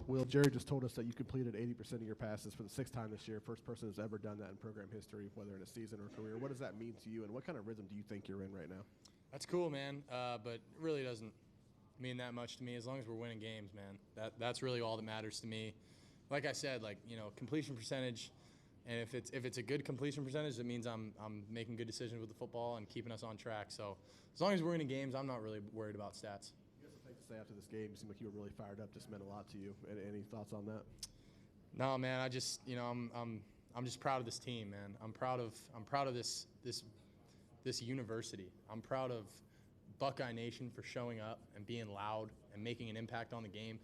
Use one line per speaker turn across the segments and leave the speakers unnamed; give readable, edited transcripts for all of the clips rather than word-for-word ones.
Will, Jerry just told us that you completed 80% of your passes for the 6th time this year. First person who's ever done that in program history, whether in a season or career. What does that mean to you, and what kind of rhythm do you think you're in right now?
That's cool, man, but it really doesn't mean that much to me as long as we're winning games, man. That's really all that matters to me. Like I said, completion percentage, and if it's a good completion percentage, it means I'm making good decisions with the football and keeping us on track. So as long as we're winning games, I'm not really worried about stats.
You have something to say after this game? You seem like you were really fired up. This meant a lot to you. Any thoughts on that?
No, man. I just, I'm just proud of this team, man. I'm proud of this university. I'm proud of Buckeye Nation for showing up and being loud and making an impact on the game.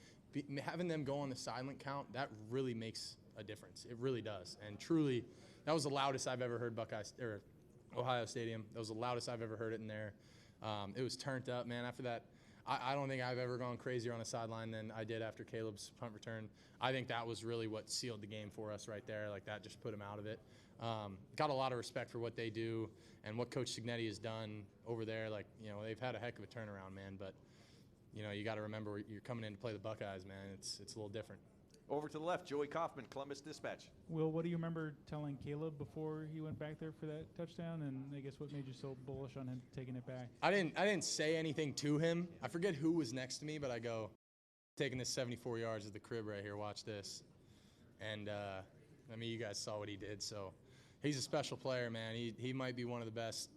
Having them go on the silent count, that really makes a difference. It really does. And truly, that was the loudest I've ever heard Ohio Stadium. That was the loudest I've ever heard it in there. It was turned up, man. After that, I don't think I've ever gone crazier on a sideline than I did after Caleb's punt return. I think that was really what sealed the game for us right there. Like, that just put him out of it. Got a lot of respect for what they do and what Coach Signetti has done over there. They've had a heck of a turnaround, man. But, you got to remember you're coming in to play the Buckeyes, man. It's a little different.
Over to the left, Joey Kaufman, Columbus Dispatch.
Will, what do you remember telling Caleb before he went back there for that touchdown? And I guess what made you so bullish on him taking it back? I
didn't say anything to him. I forget who was next to me, but I go, taking this 74 yards at the crib right here. Watch this. And, you guys saw what he did. So he's a special player, man. He might be one of the best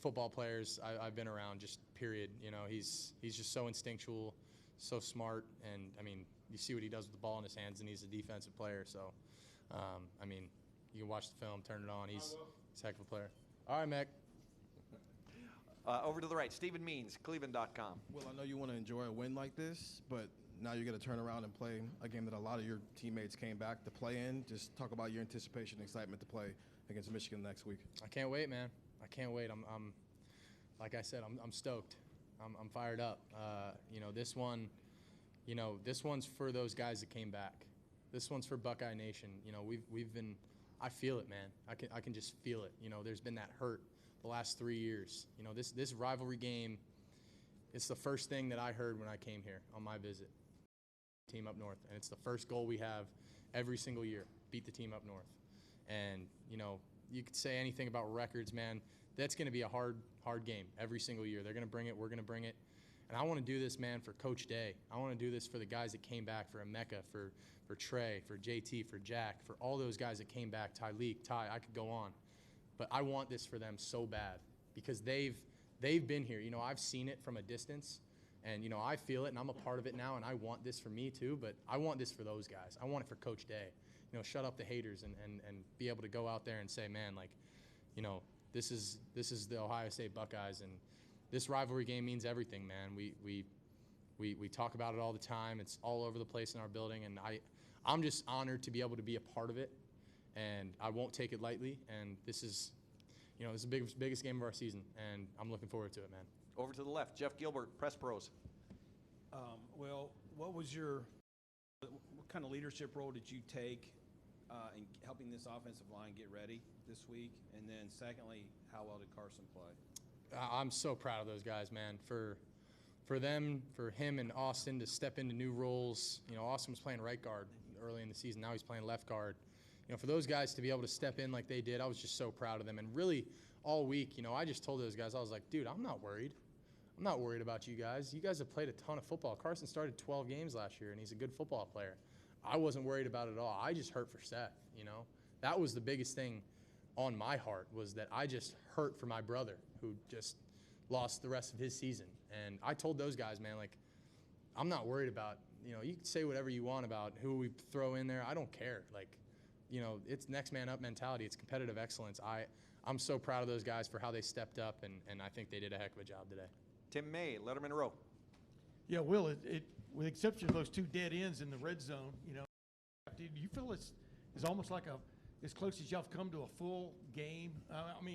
football players I've been around, just period. He's just so instinctual, so smart, and, you see what he does with the ball in his hands, and he's a defensive player. So, you can watch the film, turn it on. He's a heck of a player. All right, Mac.
Over to the right, Stephen Means, Cleveland.com.
Well, I know you want to enjoy a win like this, but now you're going to turn around and play a game that a lot of your teammates came back to play in. Just talk about your anticipation and excitement to play against Michigan next week.
I can't wait, man. I can't wait. I'm like I said, I'm stoked. I'm fired up. This one's for those guys that came back. This one's for Buckeye Nation. We've been. I feel it, man. I can just feel it. There's been that hurt the last 3 years. This rivalry game. It's the first thing that I heard when I came here on my visit. Team up north, and it's the first goal we have every single year. Beat the team up north, and you could say anything about records, man. That's going to be a hard game every single year. They're going to bring it. We're going to bring it. And I want to do this, man, for Coach Day. I want to do this for the guys that came back, for Emeka, for Trey, for JT, for Jack, for all those guys that came back, Tyleek, Ty, I could go on. But I want this for them so bad because they've been here. I've seen it from a distance, and, I feel it, and I'm a part of it now, and I want this for me too, but I want this for those guys. I want it for Coach Day. Shut up the haters and be able to go out there and say, man, this is the Ohio State Buckeyes, and this rivalry game means everything, man. We talk about it all the time. It's all over the place in our building, and I'm just honored to be able to be a part of it, and I won't take it lightly. And this is the biggest game of our season, and I'm looking forward to it, man.
Over to the left, Jeff Gilbert, Press Pros.
What kind of leadership role did you take in helping this offensive line get ready this week? And then secondly, how well did Carson play?
I'm so proud of those guys, man. For him and Austin to step into new roles. Austin was playing right guard early in the season. Now he's playing left guard. For those guys to be able to step in like they did, I was just so proud of them. And really, all week, I just told those guys, I was like, dude, I'm not worried. I'm not worried about you guys. You guys have played a ton of football. Carson started 12 games last year, and he's a good football player. I wasn't worried about it at all. I just hurt for Seth, That was the biggest thing on my heart, was that I just hurt for my brother who just lost the rest of his season. And I told those guys, man, I'm not worried about, you can say whatever you want about who we throw in there. I don't care. It's next man up mentality. It's competitive excellence. I'm so proud of those guys for how they stepped up, and I think they did a heck of a job today.
Tim May, Letterman Row.
Yeah, Will, it with the exception of those two dead ends in the red zone, do you feel it's almost like as close as y'all have come to a full game?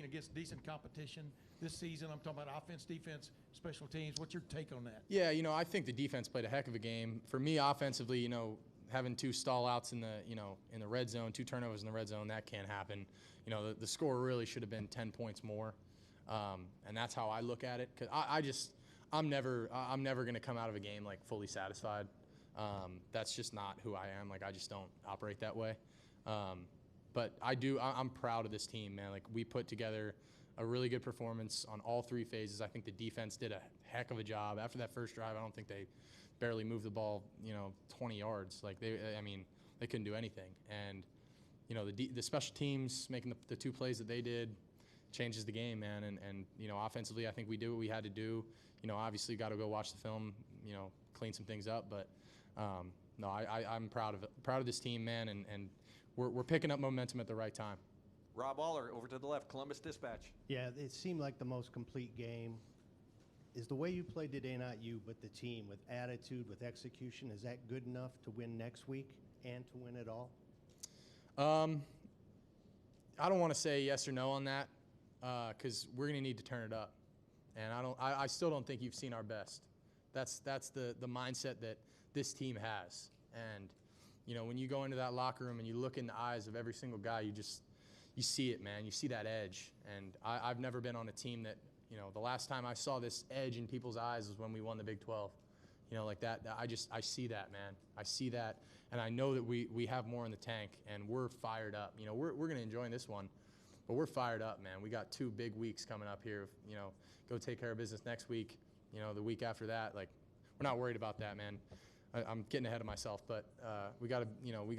Against decent competition this season. I'm talking about offense, defense, special teams. What's your take on that?
Yeah, I think the defense played a heck of a game. For me, offensively, having two stall outs in the red zone, 2 turnovers in the red zone, that can't happen. The score really should have been 10 points more. And that's how I look at it. Cause I'm never going to come out of a game fully satisfied. That's just not who I am. Like, I just don't operate that way. But I'm proud of this team, man. Like, we put together a really good performance on all 3 phases. I think the defense did a heck of a job. After that first drive, I don't think they barely moved the ball, 20 yards. Like, they couldn't do anything. And, the special teams making the 2 plays that they did changes the game, man. And offensively, I think we did what we had to do. Obviously got to go watch the film, clean some things up. But, no, I'm proud of this team, man, and we're picking up momentum at the right time.
Rob Aller, over to the left, Columbus Dispatch.
Yeah, it seemed like the most complete game. Is the way you played today, not you, but the team, with attitude, with execution, is that good enough to win next week and to win it all?
I don't want to say yes or no on that because we're going to need to turn it up. And I still don't think you've seen our best. That's the mindset that this team has. And, when you go into that locker room and you look in the eyes of every single guy, you see it, man. You see that edge. And I've never been on a team that, the last time I saw this edge in people's eyes was when we won the Big 12. Like that. I see that, man. I see that. And I know that we have more in the tank, and we're fired up. We're going to enjoy this one, but we're fired up, man. We got 2 big weeks coming up here. Go take care of business next week. The week after that, like, we're not worried about that, man. I'm getting ahead of myself, but we got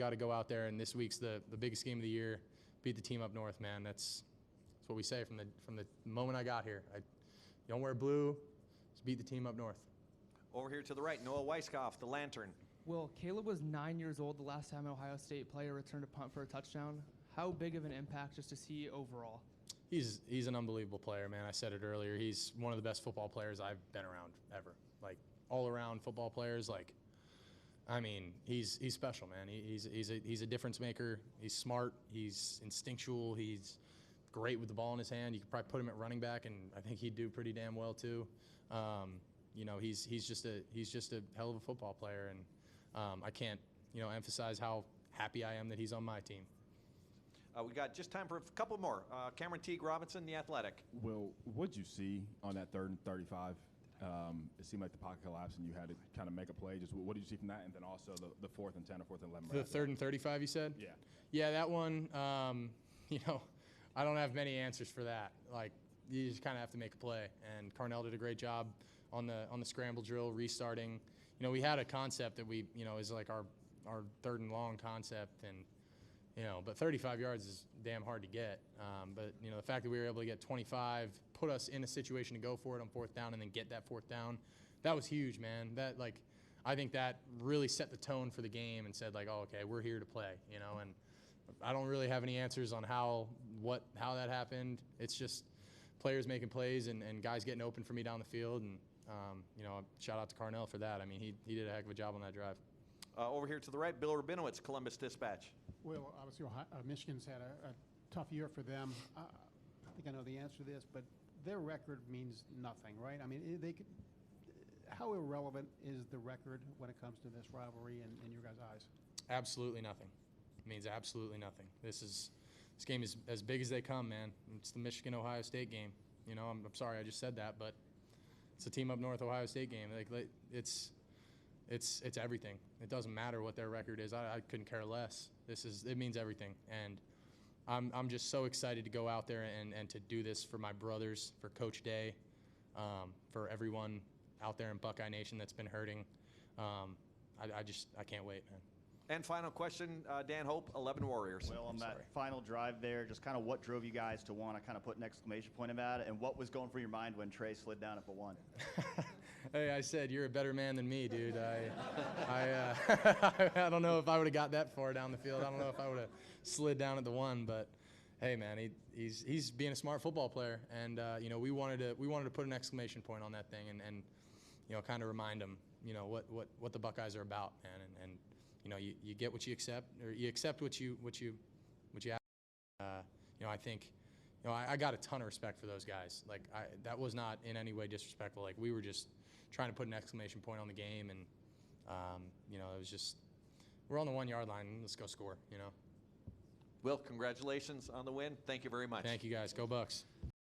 to go out there, and this week's the biggest game of the year. Beat the team up north, man. That's what we say from the moment I got here. You don't wear blue, just beat the team up north.
Over here to the right, Noah Weiskopf, the Lantern.
Will, Caleb was 9 years old the last time an Ohio State player returned a punt for a touchdown. How big of an impact just to see overall?
He's an unbelievable player, man. I said it earlier. He's one of the best football players I've been around ever. Like, all-around football players. Like, I mean, he's special, man. He's a difference maker. He's smart. He's instinctual. He's great with the ball in his hand. You could probably put him at running back, and I think he'd do pretty damn well too. He's just a hell of a football player, and I can't emphasize how happy I am that he's on my team.
We got just time for a couple more. Cameron Teague Robinson, The Athletic.
Will, what'd you see on that 3rd and 35? It seemed like the pocket collapsed and you had to kind of make a play. Just what did you see from that? And then also the 4th and 10 or 4th and 11.
The 3rd and 35, you said?
Yeah.
Yeah, that one, I don't have many answers for that. Like, you just kind of have to make a play. And Carnell did a great job on the scramble drill, restarting. We had a concept that we, is like our 3rd and long concept, and but 35 yards is damn hard to get. But the fact that we were able to get 25, put us in a situation to go for it on 4th down, and then get that 4th down, that was huge, man. That, like, I think that really set the tone for the game and said, like, oh, okay, we're here to play, And I don't really have any answers on how that happened. It's just players making plays and guys getting open for me down the field, and shout out to Carnell for that. I mean, he did a heck of a job on that drive.
Over here to the right, Bill Rabinowitz, Columbus Dispatch.
Well, obviously, Michigan's had a tough year for them. I think I know the answer to this, but their record means nothing, right? I mean, how irrelevant is the record when it comes to this rivalry in your guys' eyes?
Absolutely nothing. It means absolutely nothing. This game is as big as they come, man. It's the Michigan-Ohio State game. I'm sorry I just said that, but it's a team up north Ohio State game. Like, it's everything. It doesn't matter what their record is. I couldn't care less. It means everything. And I'm just so excited to go out there and to do this for my brothers, for Coach Day, for everyone out there in Buckeye Nation that's been hurting. I can't wait, man.
And final question, Dan Hope, 11 Warriors.
Well, on that final drive there, just kind of what drove you guys to want to kind of put an exclamation point about it, and what was going through your mind when Trey slid down at the 1?
Hey, I said, you're a better man than me, dude. I don't know if I would have got that far down the field. I don't know if I would have slid down at the 1, but hey, man, he's being a smart football player, and we wanted to put an exclamation point on that thing, and kind of remind him, what the Buckeyes are about, man, and you get what you accept, or you accept what you have. I think, I got a ton of respect for those guys. Like, that was not in any way disrespectful. Like, we were just trying to put an exclamation point on the game, and it was just, we're on the 1 yard line. Let's go score.
Will, congratulations on the win. Thank you very much.
Thank you, guys. Go Bucks.